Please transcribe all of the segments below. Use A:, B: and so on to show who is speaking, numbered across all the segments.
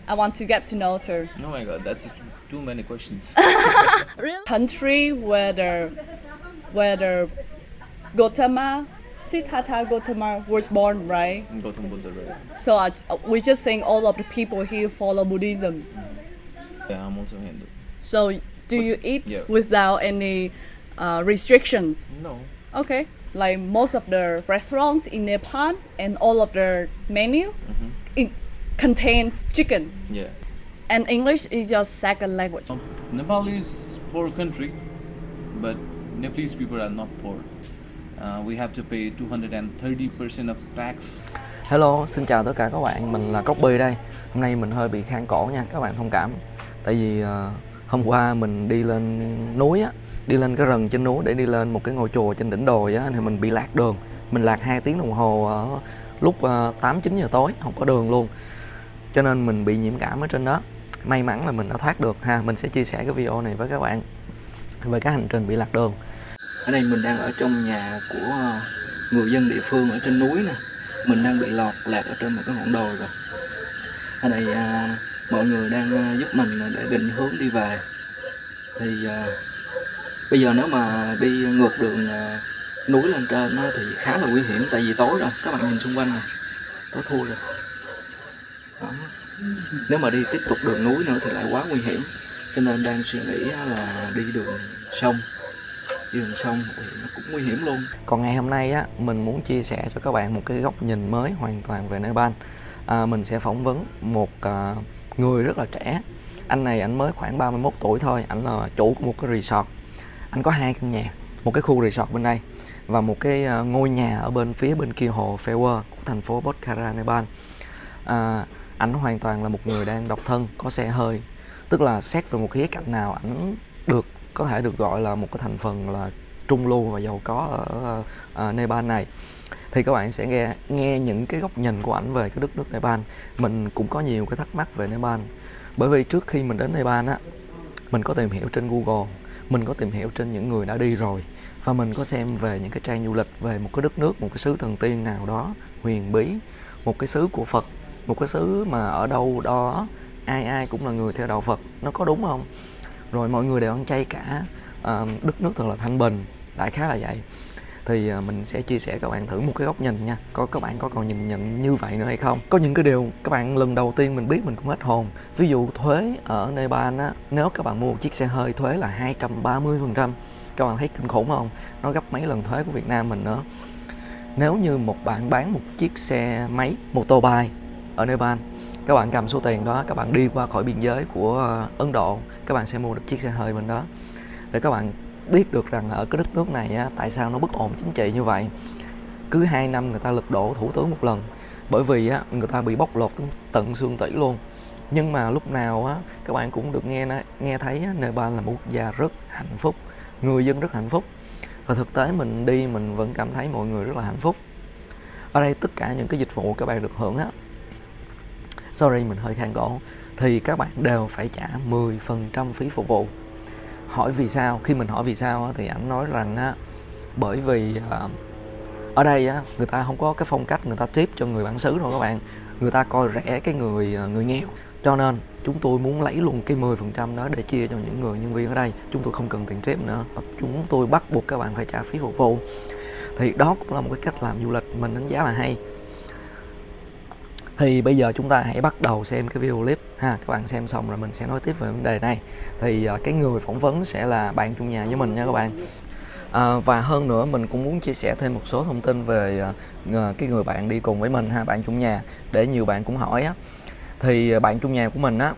A: I want to get to know her.
B: Oh my god, that's too many questions.
A: Really? Country where Gautama, Siddhartha Gautama was born, right?
B: Gautam Buddha, right?
A: So we just think all of the people here follow Buddhism.
B: Yeah, I'm also Hindu.
A: So do you eat
B: Yeah.
A: without any restrictions?
B: No.
A: Okay. Like most of the restaurants in Nepal and all of the menu, it contains chicken.
B: Yeah.
A: And English is your second language.
B: Nepal is poor country, but Nepalese people are not poor. We have to pay 230% of tax.
C: Hello, xin chào tất cả các bạn, mình là Copy đây. Hôm nay mình hơi bị khang cổ nha, các bạn thông cảm. Tại vì hôm qua mình đi lên núi á, đi lên cái rừng trên núi để đi lên một cái ngôi chùa trên đỉnh đồi á, thì mình bị lạc đường. Mình lạc 2 tiếng đồng hồ ở lúc 8-9 giờ tối, không có đường luôn. Cho nên mình bị nhiễm cảm ở trên đó. May mắn là mình đã thoát được ha. Mình sẽ chia sẻ cái video này với các bạn về cái hành trình bị lạc đường. Ở đây mình đang ở trong nhà của người dân địa phương ở trên núi nè. Mình đang bị lạc ở trên một cái ngọn đồi rồi. Ở đây mọi người đang giúp mình để định hướng đi về. Thì bây giờ nếu mà đi ngược đường núi lên trên thì khá là nguy hiểm. Tại vì tối rồi, các bạn nhìn xung quanh nè, tối thui rồi đó. Nếu mà đi tiếp tục đường núi nữa thì lại quá nguy hiểm. Cho nên đang suy nghĩ là đi đường sông. Đi đường sông thì nó cũng nguy hiểm luôn. Còn ngày hôm nay á, mình muốn chia sẻ cho các bạn một cái góc nhìn mới hoàn toàn về Nepal. Mình sẽ phỏng vấn một người rất là trẻ. Anh này anh mới khoảng 31 tuổi thôi. Anh là chủ của một cái resort. Anh có 2 căn nhà, một cái khu resort bên đây và một cái ngôi nhà ở bên phía bên kia hồ Phewa của thành phố Pokhara, Nepal. Anh hoàn toàn là một người đang độc thân, có xe hơi. Tức là xét về một khía cạnh nào ảnh có thể được gọi là một cái thành phần là trung lưu và giàu có ở Nepal này. Thì các bạn sẽ nghe những cái góc nhìn của ảnh về cái đất nước Nepal. Mình cũng có nhiều cái thắc mắc về Nepal. Bởi vì trước khi mình đến Nepal á, mình có tìm hiểu trên Google, mình có tìm hiểu trên những người đã đi rồi, và mình có xem về những cái trang du lịch về một cái đất nước, một cái xứ thần tiên nào đó huyền bí, một cái xứ của Phật, một cái xứ mà ở đâu đó ai cũng là người theo đạo Phật. Nó có đúng không? Rồi mọi người đều ăn chay cả, đất nước thật là thanh bình, đại khái là vậy. Thì mình sẽ chia sẻ các bạn thử một cái góc nhìn nha, coi các bạn có còn nhìn nhận như vậy nữa hay không. Có những cái điều các bạn lần đầu tiên mình biết mình cũng hết hồn. Ví dụ thuế ở Nepal á, nếu các bạn mua một chiếc xe hơi thuế là 230%. Các bạn thấy kinh khủng không? Nó gấp mấy lần thuế của Việt Nam mình nữa. Nếu như một bạn bán một chiếc xe máy motorbike ở Nepal, các bạn cầm số tiền đó, các bạn đi qua khỏi biên giới của Ấn Độ, các bạn sẽ mua được chiếc xe hơi bên đó. Để các bạn biết được rằng ở cái đất nước này á, tại sao nó bất ổn chính trị như vậy. Cứ 2 năm người ta lật đổ thủ tướng một lần. Bởi vì á, người ta bị bóc lột tận xương tủy luôn. Nhưng mà lúc nào á, các bạn cũng được nghe thấy á, Nepal là một quốc gia rất hạnh phúc, người dân rất hạnh phúc. Và thực tế mình đi mình vẫn cảm thấy mọi người rất là hạnh phúc. Ở đây tất cả những cái dịch vụ các bạn được hưởng á, sorry mình hơi khang cổ, thì các bạn đều phải trả 10% phí phục vụ. Hỏi vì sao? Khi mình hỏi vì sao á, thì ảnh nói rằng á, bởi vì ở đây á, người ta không có cái phong cách người ta tip cho người bản xứ đâu các bạn. Người ta coi rẻ cái người nghèo. Cho nên chúng tôi muốn lấy luôn cái 10% đó để chia cho những người nhân viên ở đây. Chúng tôi không cần tiền tip nữa. Chúng tôi bắt buộc các bạn phải trả phí phục vụ. Thì đó cũng là một cái cách làm du lịch mình đánh giá là hay. Thì bây giờ chúng ta hãy bắt đầu xem cái video clip ha. Các bạn xem xong rồi mình sẽ nói tiếp về vấn đề này. Thì cái người phỏng vấn sẽ là bạn chung nhà với mình nha các bạn. Và hơn nữa mình cũng muốn chia sẻ thêm một số thông tin về cái người bạn đi cùng với mình ha, bạn chung nhà, để nhiều bạn cũng hỏi á. Thì bạn chung nhà của mình á,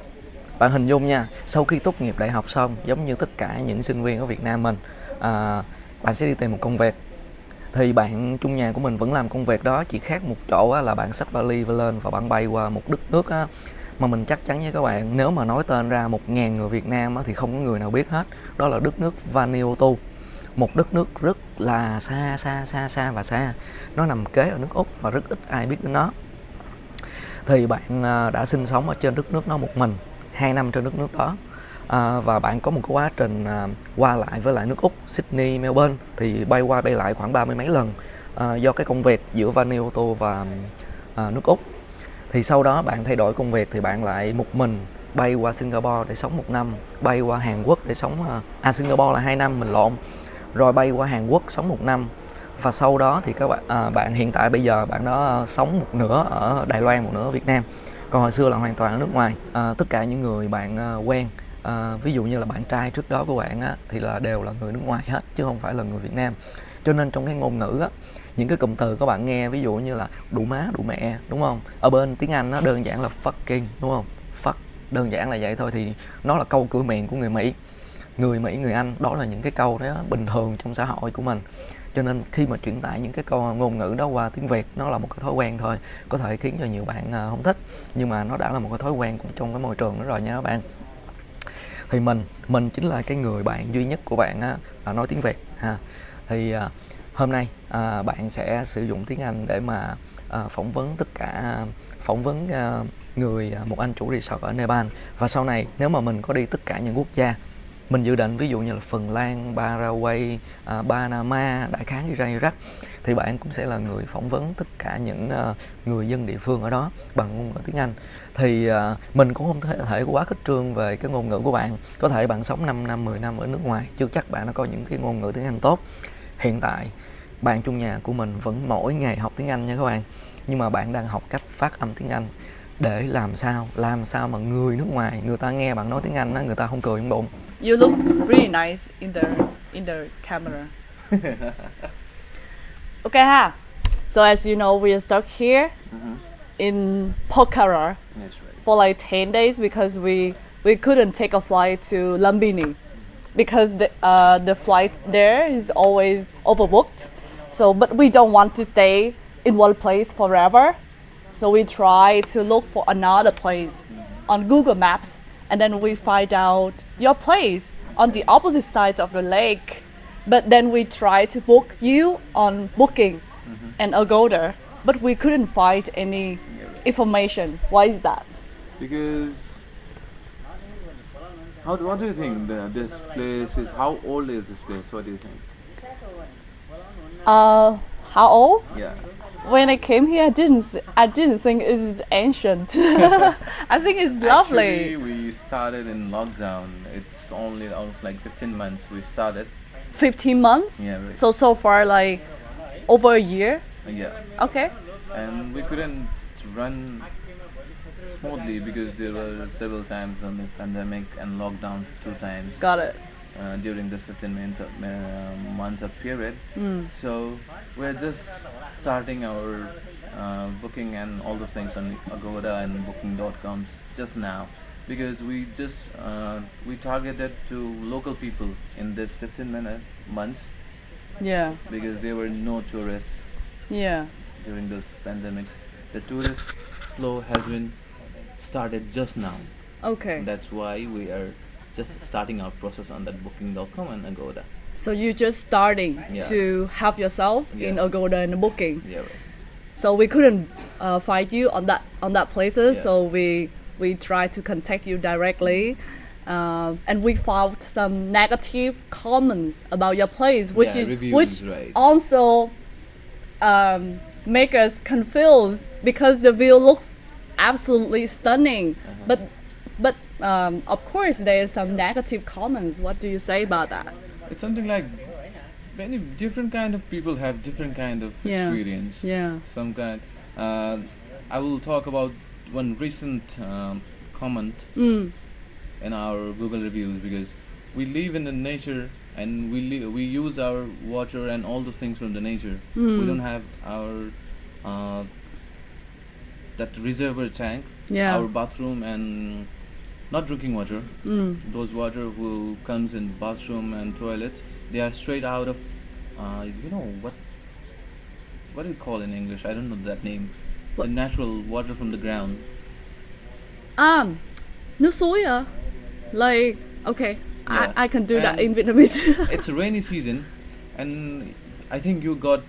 C: bạn hình dung nha, sau khi tốt nghiệp đại học xong, giống như tất cả những sinh viên ở Việt Nam mình, bạn sẽ đi tìm một công việc. Thì bạn chung nhà của mình vẫn làm công việc đó, chỉ khác một chỗ á, là bạn xách vali lên và bạn bay qua một đất nước á, mà mình chắc chắn với các bạn, nếu mà nói tên ra 1000 người Việt Nam á, thì không có người nào biết hết. Đó là đất nước Vanuatu, một đất nước rất là xa. Nó nằm kế ở nước Úc và rất ít ai biết đến nó. Thì bạn đã sinh sống ở trên đất nước nó một mình 2 năm trên đất nước đó. Và bạn có một cái quá trình qua lại với lại nước Úc, Sydney, Melbourne, thì bay qua bay lại khoảng 30 mấy lần do cái công việc giữa Vanuatu và nước Úc. Thì sau đó bạn thay đổi công việc thì bạn lại một mình bay qua Singapore để sống 1 năm, bay qua Hàn Quốc để sống Singapore là 2 năm, mình lộn, rồi bay qua Hàn Quốc sống 1 năm, và sau đó thì các bạn hiện tại bây giờ bạn đó sống một nửa ở Đài Loan, một nửa ở Việt Nam, còn hồi xưa là hoàn toàn ở nước ngoài. Tất cả những người bạn quen, ví dụ như là bạn trai trước đó của bạn á, thì là đều là người nước ngoài hết chứ không phải là người Việt Nam. Cho nên trong cái ngôn ngữ á, những cái cụm từ các bạn nghe ví dụ như là đủ má, đủ mẹ, đúng không? Ở bên tiếng Anh nó đơn giản là fucking, đúng không? Fuck, đơn giản là vậy thôi, thì nó là câu cửa miệng của người Mỹ, người Anh, đó là những cái câu đó bình thường trong xã hội của mình. Cho nên khi mà chuyển tải những cái câu ngôn ngữ đó qua tiếng Việt, nó là một cái thói quen thôi, có thể khiến cho nhiều bạn không thích, nhưng mà nó đã là một cái thói quen trong cái môi trường đó rồi nha các bạn. Thì mình chính là cái người bạn duy nhất của bạn á, là nói tiếng Việt ha. Thì hôm nay bạn sẽ sử dụng tiếng Anh để mà phỏng vấn một anh chủ resort ở Nepal. Và sau này nếu mà mình có đi tất cả những quốc gia mình dự định, ví dụ như là Phần Lan, Paraguay, Panama, Đại Khái, Iraq, thì bạn cũng sẽ là người phỏng vấn tất cả những người dân địa phương ở đó bằng ngôn ngữ tiếng Anh. Thì mình cũng không thể quá khích trương về cái ngôn ngữ của bạn. Có thể bạn sống 5 năm, 10 năm ở nước ngoài, chưa chắc bạn đã có những cái ngôn ngữ tiếng Anh tốt. Hiện tại bạn trong nhà của mình vẫn mỗi ngày học tiếng Anh nha các bạn, nhưng mà bạn đang học cách phát âm tiếng Anh để làm sao mà người nước ngoài, người ta nghe bạn nói tiếng Anh đó, người ta không cười trong bụng.
A: You look really nice in the camera. Okay ha. So as you know, we are stuck here in Pokhara for like 10 days because we couldn't take a flight to Lumbini because the flight there is always overbooked. So but we don't want to stay in one place forever. So we try to look for another place on Google Maps, and then we find out your place on the opposite side of the lake. But then we try to book you on Booking and Agoda, but we couldn't find any information. Why is that?
B: Because what do you think this place is? How old is this place? What do you think?
A: How old?
B: Yeah.
A: When I came here, I didn't think it is ancient. I think it's lovely.
B: Actually, we started in lockdown. It's only like 15 months we started.
A: 15 months?
B: Yeah, right.
A: So far like over a year?
B: Yeah.
A: Okay.
B: And we couldn't run smoothly because there were several times on the pandemic and lockdowns 2 times.
A: Got it.
B: During this 15 months of period. So we're just starting our booking and all those things on Agoda and booking.com just now, because we targeted to local people in this 15 months.
A: Yeah.
B: Because there were no tourists.
A: Yeah.
B: During those pandemics. The tourist flow has been started just now.
A: Okay.
B: That's why we are just starting our process on that booking.com and Agoda.
A: So you're just starting to have yourself in Agoda and Booking.
B: Yeah, right.
A: So we couldn't find you on that places.
B: Yeah.
A: So we tried to contact you directly, and we found some negative comments about your place, which
B: right.
A: also make us confused because the view looks absolutely stunning. But of course there is some negative comments. What do you say about that?
B: It's something like many different kind of people have different kind of experience.
A: Yeah.
B: Some kind. I will talk about one recent comment in our Google reviews, because we live in the nature and we use our water and all those things from the nature. We don't have our that reservoir tank, our bathroom and not drinking water. Those water who comes in bathroom and toilets, they are straight out of you know what do you call in English? I don't know that name. The natural water from the ground.
A: Nước suối à? Like okay,
B: Yeah.
A: I can do that in Vietnamese.
B: It's a rainy season, and I think you got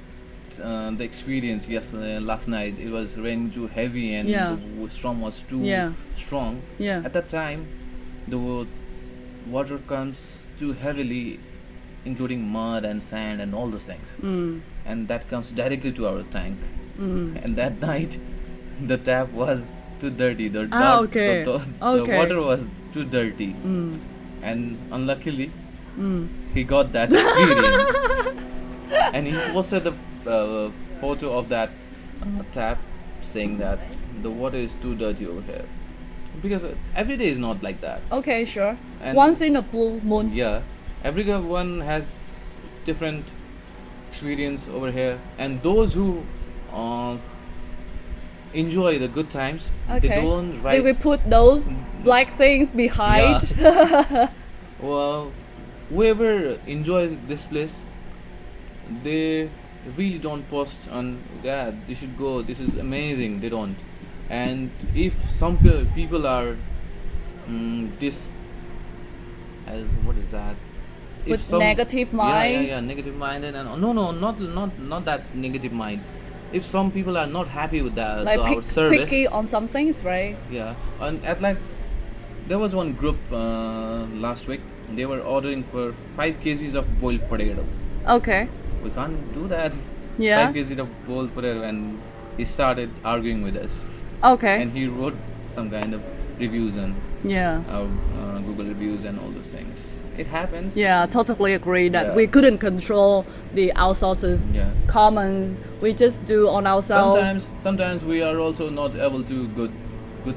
B: the experience last night. It was raining too heavy and the storm was too strong.
A: Yeah.
B: At that time, the water comes too heavily, including mud and sand and all those things. And that comes directly to our tank. And that night, the tap was too dirty. The
A: okay.
B: The water was too dirty, and unluckily, he got that experience. And he posted the photo of that tap, saying that the water is too dirty over here. Because every day is not like that.
A: Okay, sure.
B: And
A: once in a blue moon.
B: Yeah, everyone has different experience over here, and those who enjoy the good times,
A: Okay.
B: they don't write.
A: They will put those black things behind.
B: Yeah. Well, whoever enjoys this place, they really don't post on, yeah, they should go, this is amazing. They don't. And if some people are this, what is that? If
A: With negative mind.
B: Yeah, negative minded, and no, not that negative mind. If some people are not happy with that,
A: Like
B: our service,
A: picky on some things, right?
B: yeah, and at like there was one group last week. They were ordering for 5 kgs of boiled potato.
A: Okay.
B: We can't do that.
A: Yeah.
B: 5 kgs of boiled potato, and he started arguing with us.
A: Okay.
B: And he wrote some kind of reviews on
A: Yeah.
B: our Google reviews and all those things. It happens.
A: Yeah, totally agree that
B: Yeah.
A: we couldn't control the outsources,
B: Yeah.
A: comments. We just do on ourselves.
B: Sometimes we are also not able to good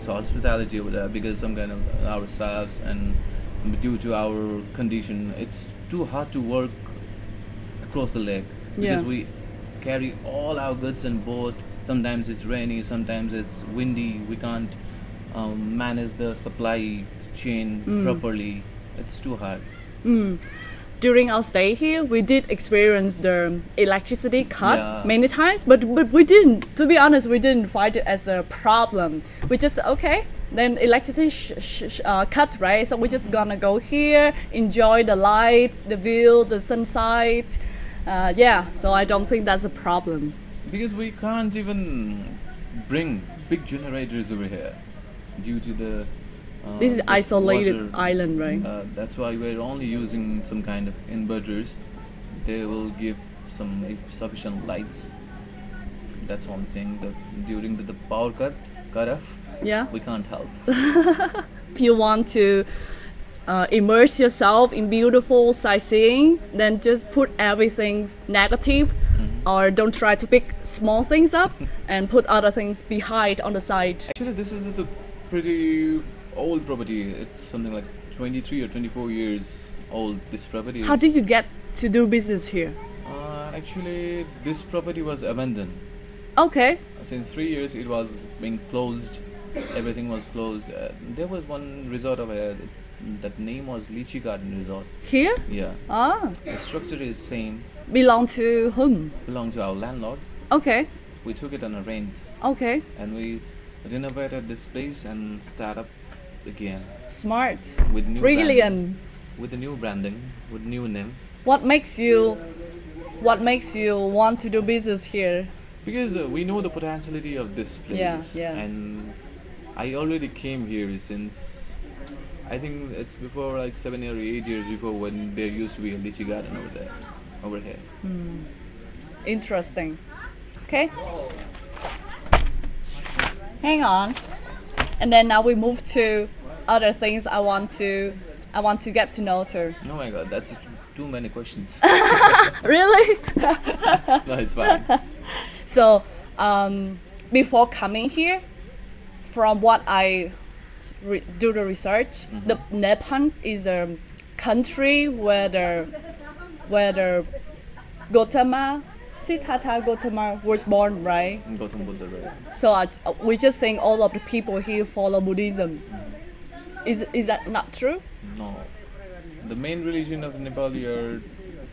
B: hospitality over there, because some kind of our staffs, and due to our condition, it's too hard to work across the lake, because
A: Yeah.
B: we carry all our goods on board. Sometimes it's rainy, sometimes it's windy. We can't manage the supply chain properly. It's too hard.
A: During our stay here, we did experience the electricity cut
B: Yeah.
A: many times, but we didn't. To be honest, we didn't find it as a problem. We just okay. Then electricity cut, right? So we're just gonna go here, enjoy the light, the view, the sunset. Yeah. So I don't think that's a problem.
B: Because we can't even bring big generators over here due to the
A: This is
B: this
A: isolated
B: water.
A: island, right?
B: That's why we're only using some kind of inverters. They will give some sufficient lights. That's one thing. During the power cut off,
A: Yeah.
B: we can't help.
A: If you want to immerse yourself in beautiful sightseeing, then just put everything negative, or don't try to pick small things up and put other things behind on the side.
B: Actually, this is a pretty old property. It's something like 23 or 24 years old. This property.
A: How did you get to do business here?
B: Actually, this property was abandoned.
A: Okay.
B: Since 3 years, it was being closed. Everything was closed. There was one resort over here. That name was Lychee Garden Resort.
A: Here?
B: Yeah.
A: Ah.
B: The structure is same.
A: Belong to whom?
B: Belonged to our landlord.
A: Okay.
B: We took it on a rent,
A: Okay.
B: and we renovated this place and start up again
A: Smart.
B: with new
A: Brilliant.
B: with the new branding, with new name.
A: What makes you want to do business here?
B: Because we know the potentiality of this place.
A: Yeah.
B: And I already came here since, I think it's before like 7 or 8 years before, when there used to be a lychee garden over here.
A: Interesting. Okay. Hang on. And then now we move to other things I want to get to know too.
B: Oh my god, that's too many questions.
A: Really?
B: No, it's fine.
A: So, before coming here, from what I do the research, the Nepal is a country where the Gautama, Siddhartha Gautama was born, right?
B: Gautam Buddha, right?
A: So we just think all of the people here follow Buddhism. Is that not true?
B: No. The main religion of Nepal are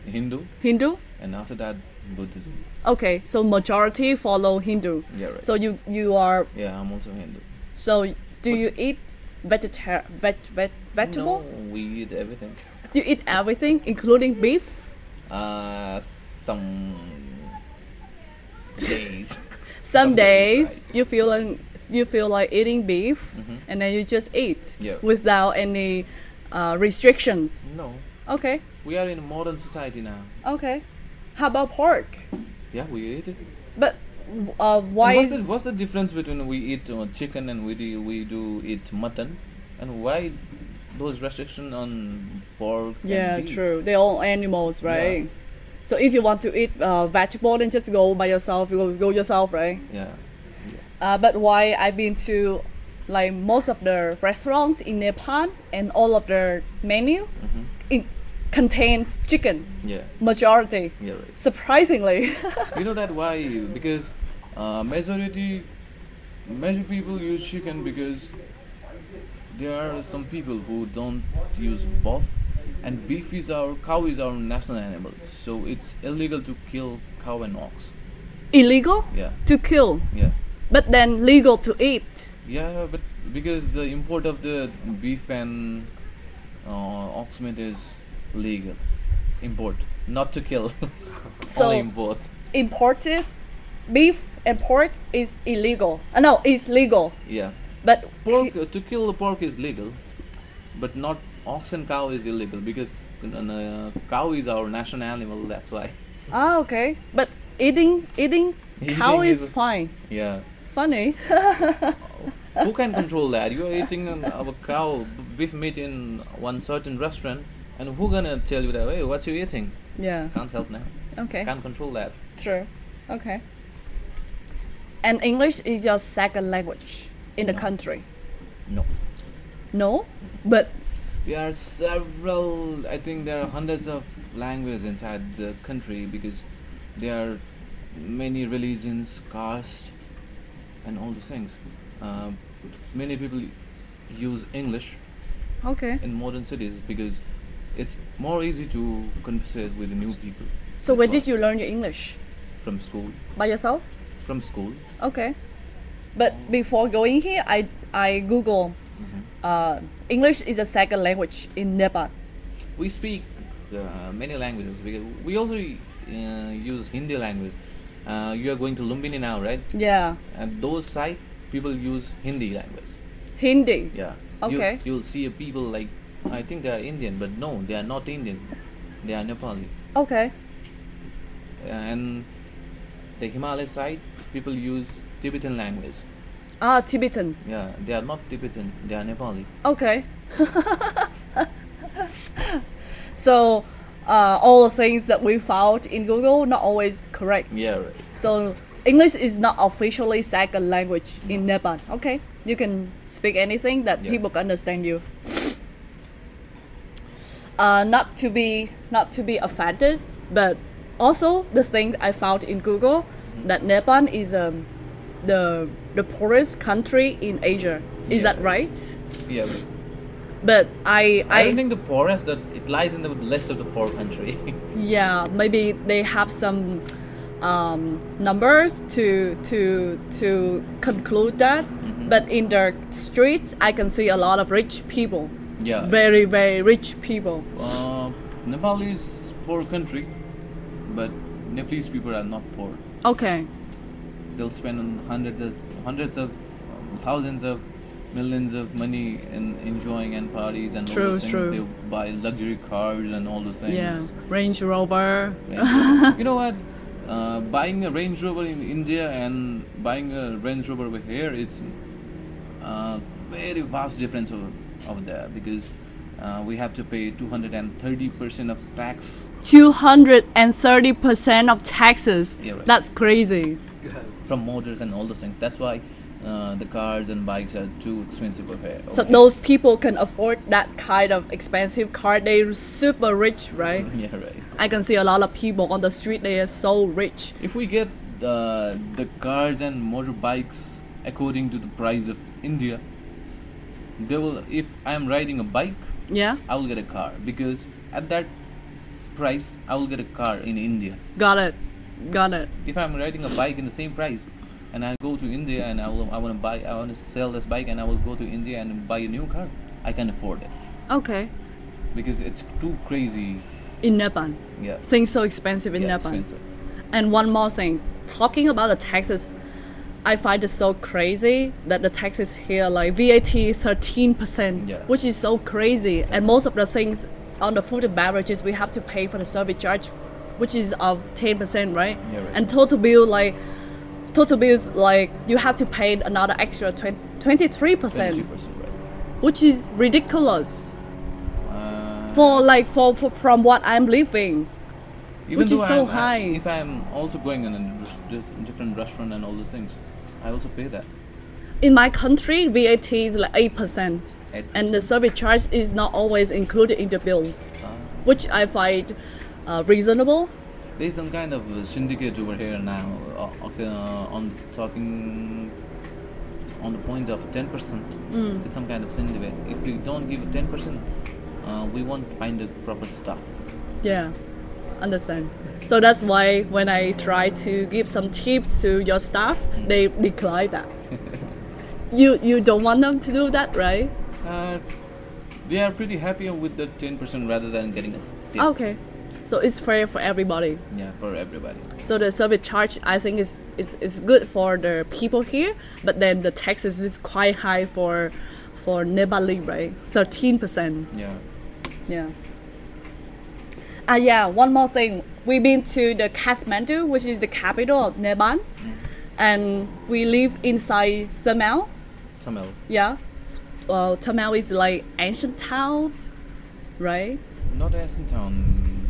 B: Hindu,
A: Hindu?
B: and after that Buddhism.
A: Okay, so majority follow Hindu.
B: Yeah, right.
A: So you are.
B: Yeah, I'm also Hindu.
A: So do you eat vegetable?
B: No, we eat everything.
A: Do you eat everything, including beef?
B: Some days.
A: Some days
B: right.
A: you feel like eating beef, and then you just eat
B: Yeah.
A: without any restrictions.
B: No,
A: Okay,
B: we are in a modern society now.
A: okay. How about pork?
B: Yeah, we eat it.
A: But why?
B: What's the difference between we eat chicken and we do eat mutton, and why those restrictions on pork?
A: Yeah,
B: and beef?
A: true. They're all animals, right?
B: Yeah.
A: So if you want to eat vegetable, then just go by yourself. You go yourself, right?
B: Yeah.
A: But why I've been to like most of the restaurants in Nepal and all of their menu, it contains chicken.
B: Yeah.
A: Majority.
B: Yeah. Right.
A: Surprisingly.
B: You know that why? Because major people use chicken because there are some people who don't use both, and cow is our national animal, so it's illegal to kill cow and ox.
A: Illegal?
B: Yeah.
A: To kill.
B: Yeah.
A: But then legal to eat.
B: Yeah, but because the import of the beef and ox meat is legal. Import, not to kill.
A: So
B: only import.
A: Imported beef and pork is illegal. No, it's legal.
B: Yeah.
A: But
B: Pork to kill the pork is legal, but not ox and cow is illegal because cow is our national animal. That's why.
A: okay. But eating cow is
B: is-
A: fine.
B: Yeah.
A: Funny.
B: Who can control that? You are eating a cow beef meat in one certain restaurant, and who gonna tell you that? Hey, what you eating?
A: Yeah.
B: Can't help now.
A: Okay.
B: Can't control that.
A: True. Okay. And English is your second language in the country.
B: No.
A: No? But
B: There are several. I think there are hundreds of languages inside the country because there are many religions, caste, and all those things. Many people use English
A: okay.
B: in modern cities because it's more easy to conversate with the new people.
A: So where did you learn your English?
B: From school.
A: By yourself?
B: From school.
A: Okay. But before going here, I Google English is a second language in Nepal.
B: We speak many languages because we also use Hindi language. You are going to Lumbini now, right?
A: Yeah.
B: And those side people use Hindi language.
A: Hindi.
B: Yeah.
A: Okay.
B: You'll see people like I think they are Indian, but no, they are not Indian. They are Nepali.
A: Okay.
B: And the Himalaya side, people use Tibetan language.
A: Ah, Tibetan.
B: Yeah, they are not Tibetan. They are Nepali.
A: Okay. So all the things that we found in Google not always correct.
B: Yeah, right.
A: So English is not officially second language in Nepal. Okay, you can speak anything that people can understand you. Not to be offended, but also the thing I found in Google that Nepal is the poorest country in Asia. Is that right?
B: Yeah. Right.
A: But
B: I don't think the poorest that it lies in the list of the poor country.
A: yeah, maybe they have some numbers to conclude that. But in the streets, I can see a lot of rich people.
B: Yeah.
A: Very, very rich people.
B: Nepal is poor country, but Nepalese people are not poor.
A: Okay.
B: They'll spend on hundreds of thousands of millions of money in enjoying and parties and all those things.
A: True.
B: They buy luxury cars and all those things.
A: Yeah, Range Rover.
B: You know what? Buying a Range Rover in India and buying a Range Rover over here, it's very vast difference over there because we have to pay 230% of tax.
A: 230% of taxes.
B: Yeah, right.
A: That's crazy.
B: From motors and all those things. That's why the cars and bikes are too expensive over here.
A: So those people can afford that kind of expensive car. They're super rich, right?
B: Yeah, right.
A: I can see a lot of people on the street. They are so rich.
B: If we get the cars and motorbikes according to the price of India, they will. If I am riding a bike,
A: Yeah.
B: I will get a car because at that price I will get a car in India.
A: Got it.
B: If I'm riding a bike in the same price, and I go to India and I want to sell this bike and I will go to India and buy a new car, I can afford it
A: Okay.
B: because it's too crazy.
A: In Nepal,
B: Yeah.
A: things so expensive in
B: Yeah,
A: Nepal.
B: expensive.
A: And one more thing, talking about the taxes, I find it so crazy that the taxes here like VAT 13%,
B: Yeah.
A: which is so crazy. And most of the things on the food and beverages we have to pay for the service charge, which is of 10%, right?
B: Yeah, right.
A: And total bill like total bills like you have to pay another extra 23%,
B: 23%, right?
A: which is ridiculous. For from what I'm living,
B: Even
A: which is
B: though
A: so high.
B: if I'm also going in a different restaurant and all those things, I also pay that.
A: In my country, VAT is like 8%,
B: 8%.
A: and the service charge is not always included in the bill, which I find reasonable.
B: There's some kind of syndicate over here now on talking on the points of 10%. It's some kind of syndicate. If we don't give 10%, we won't find the proper staff.
A: Yeah, understand. So that's why when I try to give some tips to your staff, they decline that. You don't want them to do that, right?
B: They are pretty happy with the 10% rather than getting us tips.
A: Okay, so it's fair for everybody.
B: Yeah, for everybody.
A: So the service charge, I think, is good for the people here, but then the taxes is quite high for Nepali, right? 13%.
B: Yeah.
A: Yeah. Yeah, one more thing. We've been to the Kathmandu, which is the capital of Nepal, and we live inside Tamil.
B: Tamil.
A: Yeah. Tamil is like ancient town, right?
B: Not ancient town.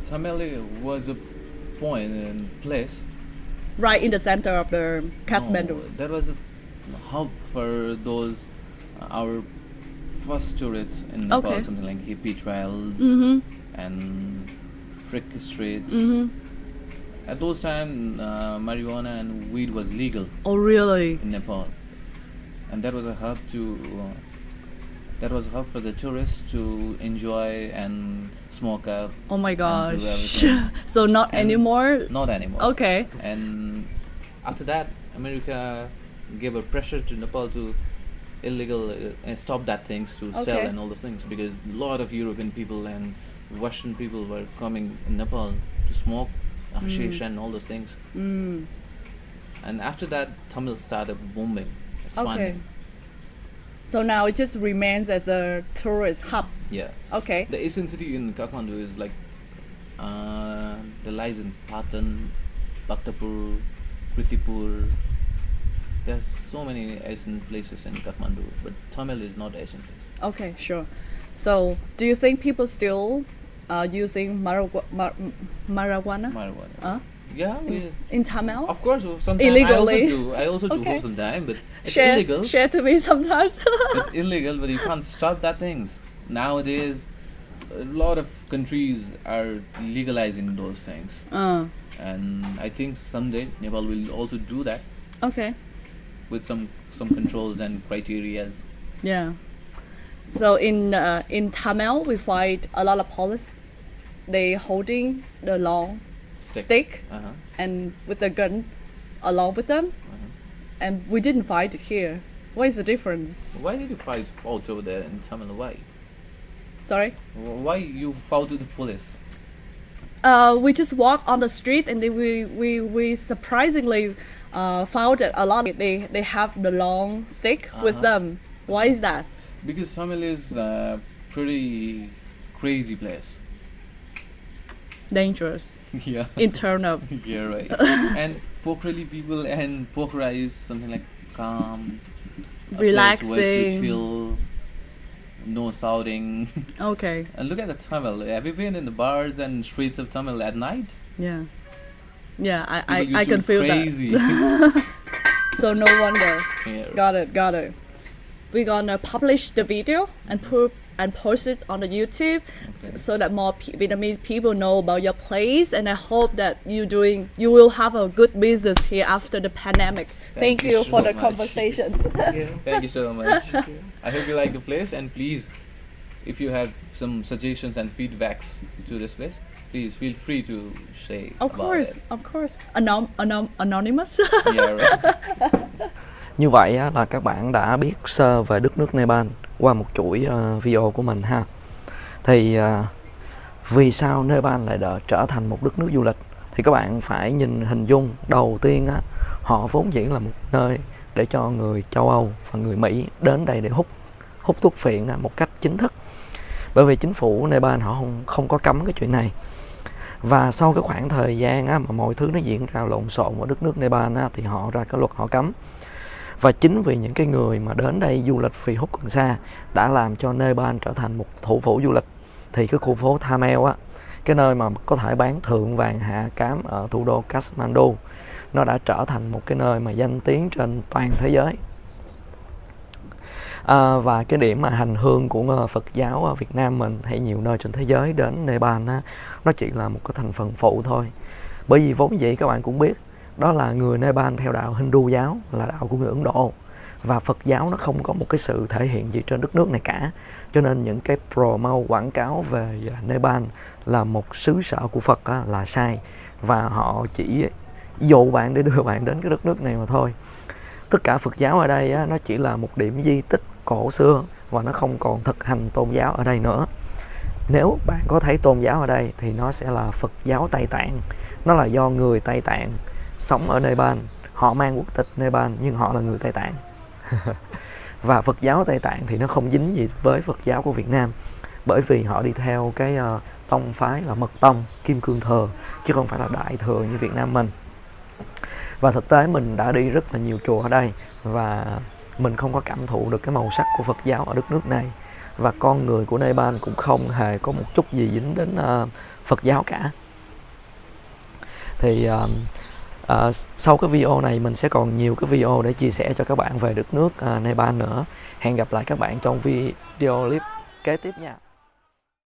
B: Tamil was a point and place.
A: Right in the center of the Kathmandu.
B: No, that was a hub for those our first tourists in Nepal,
A: Okay.
B: something like hippie trails and frick streets. At those times, marijuana and weed was legal
A: Oh, really?
B: in Nepal, and that was a hub for the tourists to enjoy and smoke out.
A: Oh my
B: and do
A: gosh.
B: everything.
A: So not
B: And
A: anymore?
B: Not anymore.
A: Okay.
B: And after that, America gave a pressure to Nepal to illegal stop that things to sell
A: Okay.
B: and all those things, because a lot of European people and Western people were coming in Nepal to smoke hashish and all those things. And after that, Tamil started booming, expanding.
A: Okay. So now it just remains as a tourist hub.
B: Yeah.
A: Okay.
B: The Asian city in Kathmandu is like the lies in Patan, Bhaktapur, Kritipur. There's so many Asian places in Kathmandu, but Tamil is not Asian place.
A: Okay, sure. So do you think people still using marijuana
B: Marijuana. Yeah,
A: in Tamil?
B: of course. Sometimes
A: Illegally.
B: I also do
A: Okay.
B: for some time, but it's illegal.
A: Share to me sometimes.
B: It's illegal, but you can't stop that things. Nowadays, a lot of countries are legalizing those things, and I think someday Nepal will also do that
A: Okay.
B: with some controls and criterias.
A: Yeah. So in Tamil we find a lot of police. They holding the long stick and with the gun along with them, and we didn't find it here. What is the difference?
B: Why did you fight over there in Tamil? Why?
A: Sorry.
B: Why you fought to the police?
A: We just walk on the street and then we surprisingly found that a lot of they have the long stick with them. Why is that?
B: Because Tamil is a pretty crazy place.
A: Dangerous.
B: Yeah.
A: In turn of.
B: Yeah, right. And Pokhara people and Pokhara is something like calm, a place where to
A: Relaxing.
B: chill, no shouting.
A: Okay.
B: And look at the Tamil. Have you been in the bars and streets of Tamil at night?
A: Yeah. Yeah,
B: People
A: I
B: used to
A: can
B: be
A: feel
B: crazy.
A: that. So no wonder.
B: Yeah.
A: Got it. We're gonna publish the video and post it on the YouTube so that more Vietnamese people know about your place, and I hope that you will have a good business here after the pandemic. Thank you
B: so
A: for the
B: much.
A: conversation.
B: Thank you so much. I hope you like the place, and please, if you have some suggestions and feedbacks to this place, please feel free to say
A: Of course. Anonymous.
B: Yeah, right.
C: Như vậy á, là các bạn đã biết sơ về đất nước Nepal qua một chuỗi video của mình ha. Thì vì sao Nepal lại trở thành một đất nước du lịch? Thì các bạn phải hình dung đầu tiên á, họ vốn dĩ là một nơi để cho người châu Âu và người Mỹ đến đây để hút thuốc phiện một cách chính thức. Bởi vì chính phủ Nepal họ không có cấm cái chuyện này. Và sau cái khoảng thời gian á, mà mọi thứ nó diễn ra lộn xộn ở đất nước Nepal á, thì họ ra cái luật họ cấm. Và chính vì những cái người mà đến đây du lịch vì hút cần sa đã làm cho Nepal trở thành một thủ phủ du lịch. Thì cái khu phố Thamel á, cái nơi mà có thể bán thượng vàng hạ cám ở thủ đô Kathmandu, nó đã trở thành một cái nơi mà danh tiếng trên toàn thế giới. Và cái điểm mà hành hương của Phật giáo ở Việt Nam mình hay nhiều nơi trên thế giới đến Nepal á, nó chỉ là một cái thành phần phụ thôi. Bởi vì vốn dĩ các bạn cũng biết, đó là người Nepal theo đạo Hindu giáo, là đạo của người Ấn Độ. Và Phật giáo nó không có một cái sự thể hiện gì trên đất nước này cả. Cho nên những cái promote quảng cáo về Nepal là một xứ sở của Phật á, là sai. Và họ chỉ dụ bạn để đưa bạn đến cái đất nước này mà thôi. Tất cả Phật giáo ở đây á, nó chỉ là một điểm di tích cổ xưa và nó không còn thực hành tôn giáo ở đây nữa. Nếu bạn có thấy tôn giáo ở đây thì nó sẽ là Phật giáo Tây Tạng. Nó là do người Tây Tạng sống ở Nepal. Họ mang quốc tịch Nepal nhưng họ là người Tây Tạng. Và Phật giáo Tây Tạng thì nó không dính gì với Phật giáo của Việt Nam. Bởi vì họ đi theo cái tông phái là mật tông, kim cương thừa, chứ không phải là đại thừa như Việt Nam mình. Và thực tế mình đã đi rất là nhiều chùa ở đây và mình không có cảm thụ được cái màu sắc của Phật giáo ở đất nước này. Và con người của Nepal cũng không hề có một chút gì dính đến Phật giáo cả. Thì sau cái video này mình sẽ còn nhiều cái video để chia sẻ cho các bạn về đất nước Nepal nữa. Hẹn gặp lại các bạn trong video clip kế tiếp nha.